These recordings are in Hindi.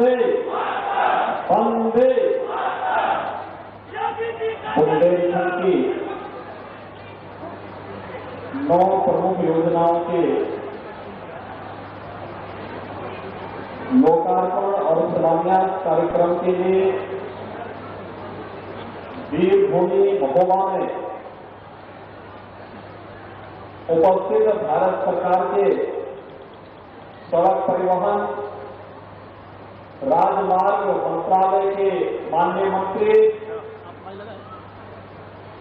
वंदे वंदे। बुंदेलखंड की 9 प्रमुख योजनाओं के लोकार्पण और शिलान्यास कार्यक्रम के लिए वीरभूमि महोबा में उपस्थित भारत सरकार के सड़क परिवहन राजमार्ग मंत्रालय के माननीय मंत्री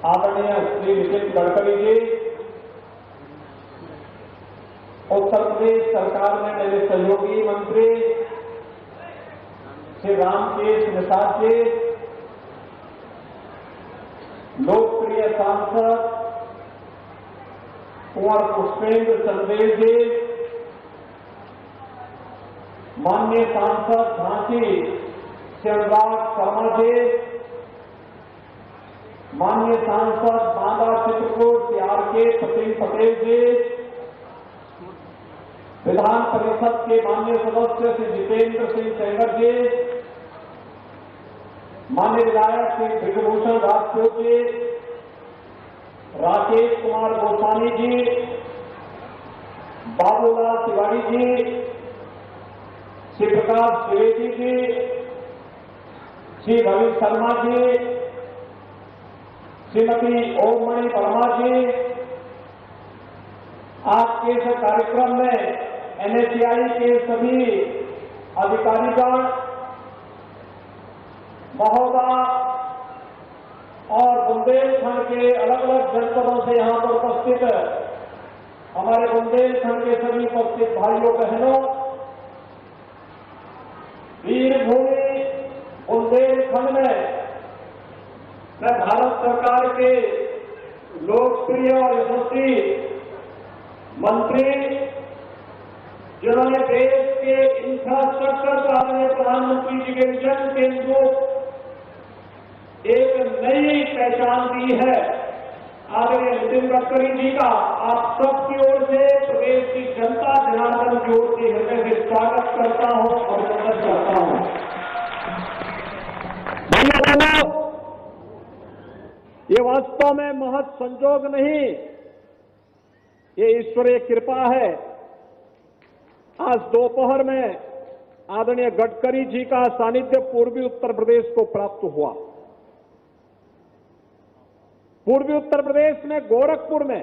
आदरणीय श्री नितिन गडकरी जी, उत्तर प्रदेश सरकार में मेरे सहयोगी मंत्री श्री रामकेश निषाद जी, लोकप्रिय सांसद कुंवर पुष्पेंद्र चंदेल जी, माननीय सांसद झांसी श्री अनुराग शर्मा जी, माननीय सांसद बांदा चित्रकूट श्री आर.के. सचिन पटेल जी, विधान परिषद के माननीय सदस्य श्री जितेंद्र सिंह सेंगर जी, माननीय विधायक श्री ब्रिजभूषण राजपूत जी, राकेश कुमार गोस्वामी जी, बाबूलाल तिवारी जी, श्री प्रकाश द्विवेदी जी, श्री रवि शर्मा जी, श्रीमती ओममणि वर्मा जी, आज के इस कार्यक्रम में एनएचएआई के सभी अधिकारीगण, महोदय और बुंदेलखंड के अलग अलग जनपदों से यहां पर उपस्थित हमारे बुंदेलखंड के सभी उपस्थित भाइयों बहनों, वीरभूमि बुंदेलखंड में मैं भारत सरकार के लोकप्रिय और यशस्वी मंत्री, जिन्होंने देश के इंफ्रास्ट्रक्चर को आदरणीय प्रधानमंत्री जी के विजन के अनुरूप एक नई पहचान दी है, आदरणीय नितिन गडकरी जी का आप सबकी ओर से प्रदेश की जनता जनार्दन की ओर से हृदय से स्वागत करता हूं और वंदन करता हूं। धन्यवाद। ये वास्तव में महज संजोग नहीं, ये ईश्वरीय कृपा है। आज दोपहर में आदरणीय गडकरी जी का सानिध्य पूर्वी उत्तर प्रदेश को प्राप्त हुआ। पूर्वी उत्तर प्रदेश में गोरखपुर में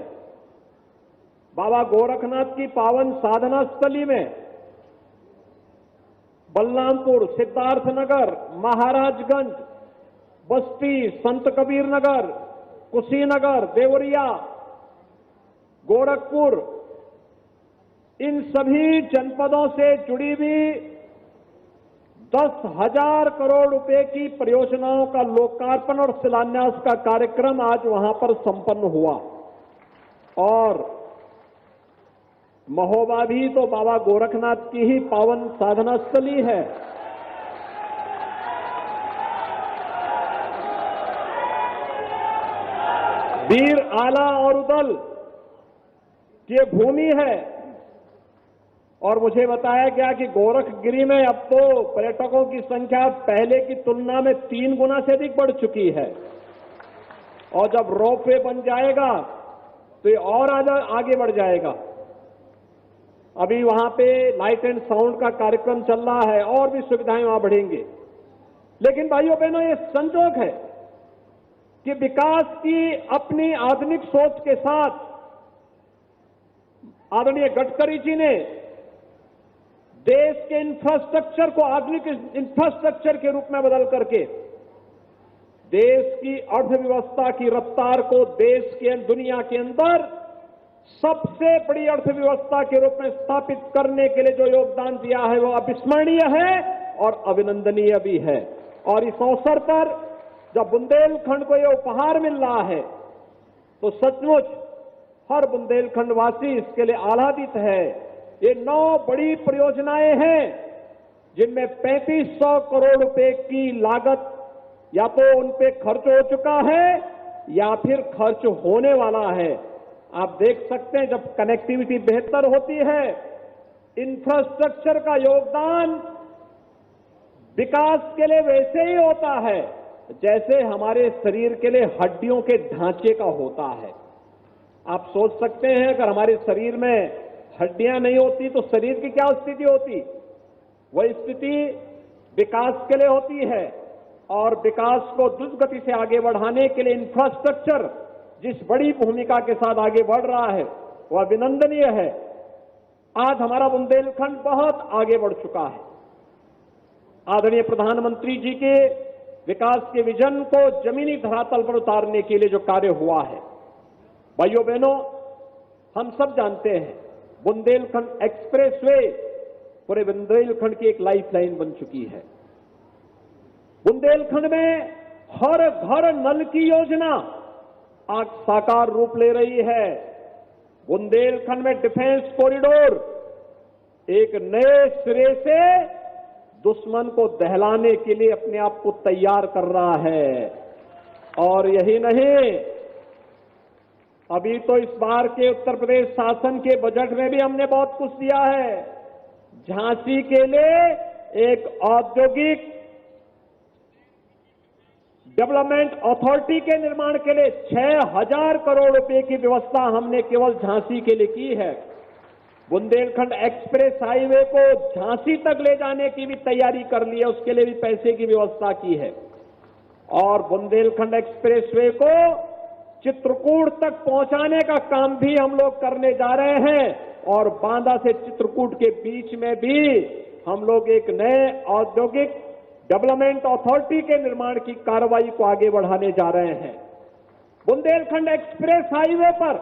बाबा गोरखनाथ की पावन साधना स्थली में बलरामपुर, सिद्धार्थनगर, महाराजगंज, बस्ती, संत कबीर नगर, कुशीनगर, देवरिया, गोरखपुर, इन सभी जनपदों से जुड़ी हुई 10,000 करोड़ रुपए की परियोजनाओं का लोकार्पण और शिलान्यास का कार्यक्रम आज वहां पर संपन्न हुआ। और महोबा भी तो बाबा गोरखनाथ की ही पावन साधना स्थली है। वीर आला और उदल ये भूमि है। और मुझे बताया गया कि गोरखगिरी में अब तो पर्यटकों की संख्या पहले की तुलना में 3 गुना से अधिक बढ़ चुकी है। और जब रोपवे बन जाएगा तो ये और आगे बढ़ जाएगा। अभी वहां पे लाइट एंड साउंड का कार्यक्रम चल रहा है और भी सुविधाएं वहां बढ़ेंगे। लेकिन भाइयों बहनों, ये संजोग है कि विकास की अपनी आधुनिक सोच के साथ आदरणीय गडकरी जी ने देश के इंफ्रास्ट्रक्चर को आधुनिक इंफ्रास्ट्रक्चर के रूप में बदल करके देश की अर्थव्यवस्था की रफ्तार को देश के दुनिया के अंदर सबसे बड़ी अर्थव्यवस्था के रूप में स्थापित करने के लिए जो योगदान दिया है वो अविस्मरणीय है और अभिनंदनीय भी है। और इस अवसर पर जब बुंदेलखंड को यह उपहार मिल रहा है तो सचमुच हर बुंदेलखंड वासी इसके लिए आह्लादित है। ये 9 बड़ी परियोजनाएं हैं जिनमें 3500 करोड़ रुपए की लागत या तो उन पे खर्च हो चुका है या फिर खर्च होने वाला है। आप देख सकते हैं जब कनेक्टिविटी बेहतर होती है, इंफ्रास्ट्रक्चर का योगदान विकास के लिए वैसे ही होता है जैसे हमारे शरीर के लिए हड्डियों के ढांचे का होता है। आप सोच सकते हैं अगर हमारे शरीर में हड्डियां नहीं होती तो शरीर की क्या स्थिति होती। वह स्थिति विकास के लिए होती है और विकास को द्रुत गति से आगे बढ़ाने के लिए इंफ्रास्ट्रक्चर जिस बड़ी भूमिका के साथ आगे बढ़ रहा है वह अभिनंदनीय है। आज हमारा बुंदेलखंड बहुत आगे बढ़ चुका है। आदरणीय प्रधानमंत्री जी के विकास के विजन को जमीनी धरातल पर उतारने के लिए जो कार्य हुआ है, भाइयों बहनों, हम सब जानते हैं बुंदेलखंड एक्सप्रेसवे पूरे बुंदेलखंड की एक लाइफलाइन बन चुकी है। बुंदेलखंड में हर घर नल की योजना आज साकार रूप ले रही है। बुंदेलखंड में डिफेंस कॉरिडोर एक नए सिरे से दुश्मन को दहलाने के लिए अपने आप को तैयार कर रहा है। और यही नहीं, अभी तो इस बार के उत्तर प्रदेश शासन के बजट में भी हमने बहुत कुछ दिया है। झांसी के लिए एक औद्योगिक डेवलपमेंट अथॉरिटी के निर्माण के लिए 6,000 करोड़ रुपए की व्यवस्था हमने केवल झांसी के लिए की है। बुंदेलखंड एक्सप्रेस हाईवे को झांसी तक ले जाने की भी तैयारी कर ली है, उसके लिए भी पैसे की व्यवस्था की है। और बुंदेलखंड एक्सप्रेसवे को चित्रकूट तक पहुंचाने का काम भी हम लोग करने जा रहे हैं और बांदा से चित्रकूट के बीच में भी हम लोग एक नए औद्योगिक डेवलपमेंट अथॉरिटी के निर्माण की कार्रवाई को आगे बढ़ाने जा रहे हैं। बुंदेलखंड एक्सप्रेस हाईवे पर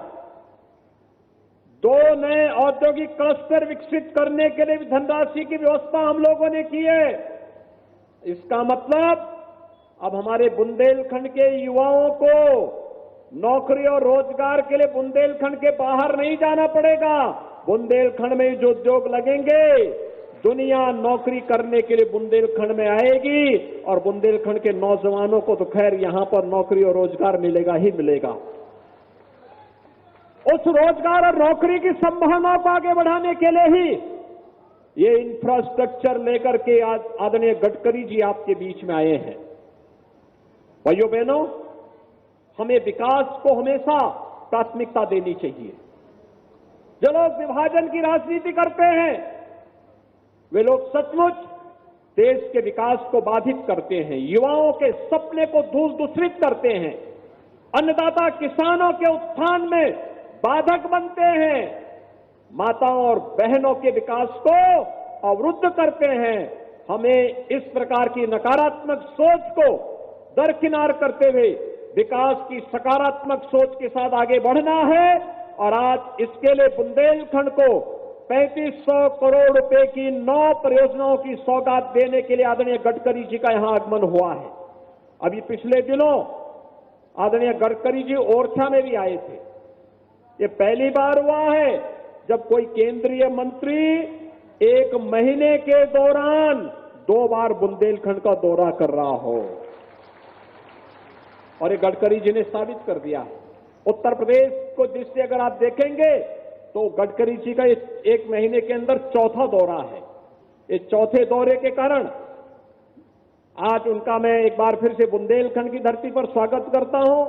2 नए औद्योगिक क्लस्टर विकसित करने के लिए भी धनराशि की व्यवस्था हम लोगों ने की है। इसका मतलब अब हमारे बुंदेलखंड के युवाओं को नौकरी और रोजगार के लिए बुंदेलखंड के बाहर नहीं जाना पड़ेगा। बुंदेलखंड में जो उद्योग लगेंगे, दुनिया नौकरी करने के लिए बुंदेलखंड में आएगी और बुंदेलखंड के नौजवानों को तो खैर यहां पर नौकरी और रोजगार मिलेगा ही मिलेगा। उस रोजगार और नौकरी की संभावनाओं को आगे बढ़ाने के लिए ही ये इंफ्रास्ट्रक्चर लेकर के आज आदरणीय गडकरी जी आपके बीच में आए हैं। भाइयों बहनों, हमें विकास को हमेशा प्राथमिकता देनी चाहिए। जो लोग विभाजन की राजनीति करते हैं वे लोग सचमुच देश के विकास को बाधित करते हैं, युवाओं के सपने को दूषित करते हैं, अन्नदाता किसानों के उत्थान में बाधक बनते हैं, माताओं और बहनों के विकास को अवरुद्ध करते हैं। हमें इस प्रकार की नकारात्मक सोच को दरकिनार करते हुए विकास की सकारात्मक सोच के साथ आगे बढ़ना है। और आज इसके लिए बुंदेलखंड को 3500 करोड़ रुपए की 9 परियोजनाओं की सौगात देने के लिए आदरणीय गडकरी जी का यहां आगमन हुआ है। अभी पिछले दिनों आदरणीय गडकरी जी ओरछा में भी आए थे। ये पहली बार हुआ है जब कोई केंद्रीय मंत्री 1 महीने के दौरान 2 बार बुंदेलखंड का दौरा कर रहा हो, और ये गडकरी जी ने साबित कर दिया है। उत्तर प्रदेश को दृष्टि अगर आप देखेंगे तो गडकरी जी का 1 महीने के अंदर 4था दौरा है। इस 4थे दौरे के कारण आज उनका मैं एक बार फिर से बुंदेलखंड की धरती पर स्वागत करता हूं।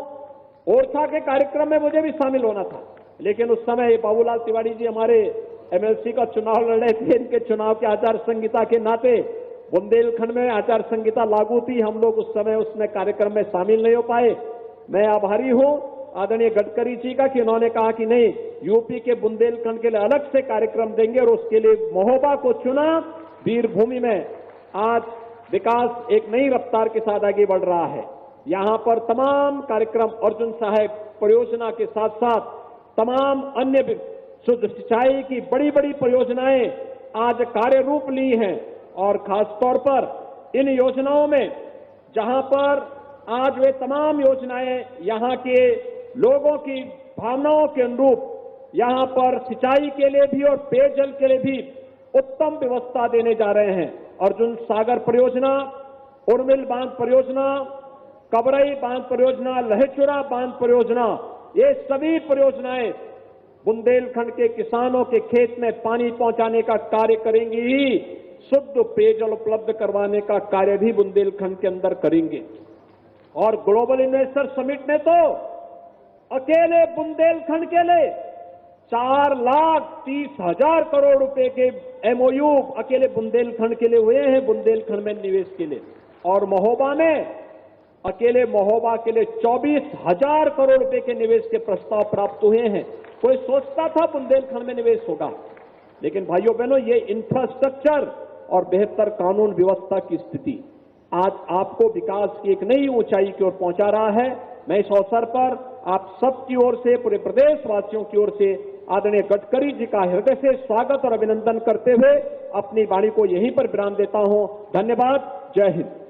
ओरछा के कार्यक्रम में मुझे भी शामिल होना था, लेकिन उस समय बाबूलाल तिवारी जी हमारे एमएलसी का चुनाव लड़ रहे थे। इनके चुनाव के आचार संहिता के नाते बुंदेलखंड में आचार संहिता लागू थी, हम लोग उस समय उसमें कार्यक्रम में शामिल नहीं हो पाए। मैं आभारी हूं आदरणीय गडकरी जी का कि उन्होंने कहा कि नहीं, यूपी के बुंदेलखंड के लिए अलग से कार्यक्रम देंगे और उसके लिए महोबा को चुना। वीरभूमि में आज विकास एक नई रफ्तार के साथ आगे बढ़ रहा है। यहां पर तमाम कार्यक्रम अर्जुन सहायक परियोजना के साथ साथ तमाम अन्य शुद्ध सिंचाई की बड़ी बड़ी परियोजनाएं आज कार्य रूप ली हैं। और खासतौर पर इन योजनाओं में जहां पर आज वे तमाम योजनाएं यहां के लोगों की भावनाओं के अनुरूप यहां पर सिंचाई के लिए भी और पेयजल के लिए भी उत्तम व्यवस्था देने जा रहे हैं। अर्जुन सागर परियोजना, उर्मिल बांध परियोजना, कबरई बांध परियोजना, लहेचुरा बांध परियोजना, ये सभी परियोजनाएं बुंदेलखंड के किसानों के खेत में पानी पहुंचाने का कार्य करेंगी ही, शुद्ध पेयजल उपलब्ध करवाने का कार्य भी बुंदेलखंड के अंदर करेंगे। और ग्लोबल इन्वेस्टर समिट में तो अकेले बुंदेलखंड के लिए 4,30,000 करोड़ रुपए के एमओयू अकेले बुंदेलखंड के लिए हुए हैं, बुंदेलखंड में निवेश के लिए। और महोबा में अकेले महोबा के लिए 24,000 करोड़ रुपए के निवेश के प्रस्ताव प्राप्त हुए हैं। कोई सोचता था बुंदेलखंड में निवेश होगा, लेकिन भाइयों बहनों, ये इंफ्रास्ट्रक्चर और बेहतर कानून व्यवस्था की स्थिति आज आपको विकास की एक नई ऊंचाई की ओर पहुंचा रहा है। मैं इस अवसर पर आप सबकी ओर से, पूरे प्रदेशवासियों की ओर से आदरणीय गडकरी जी का हृदय से स्वागत और अभिनंदन करते हुए अपनी वाणी को यहीं पर विराम देता हूं। धन्यवाद। जय हिंद।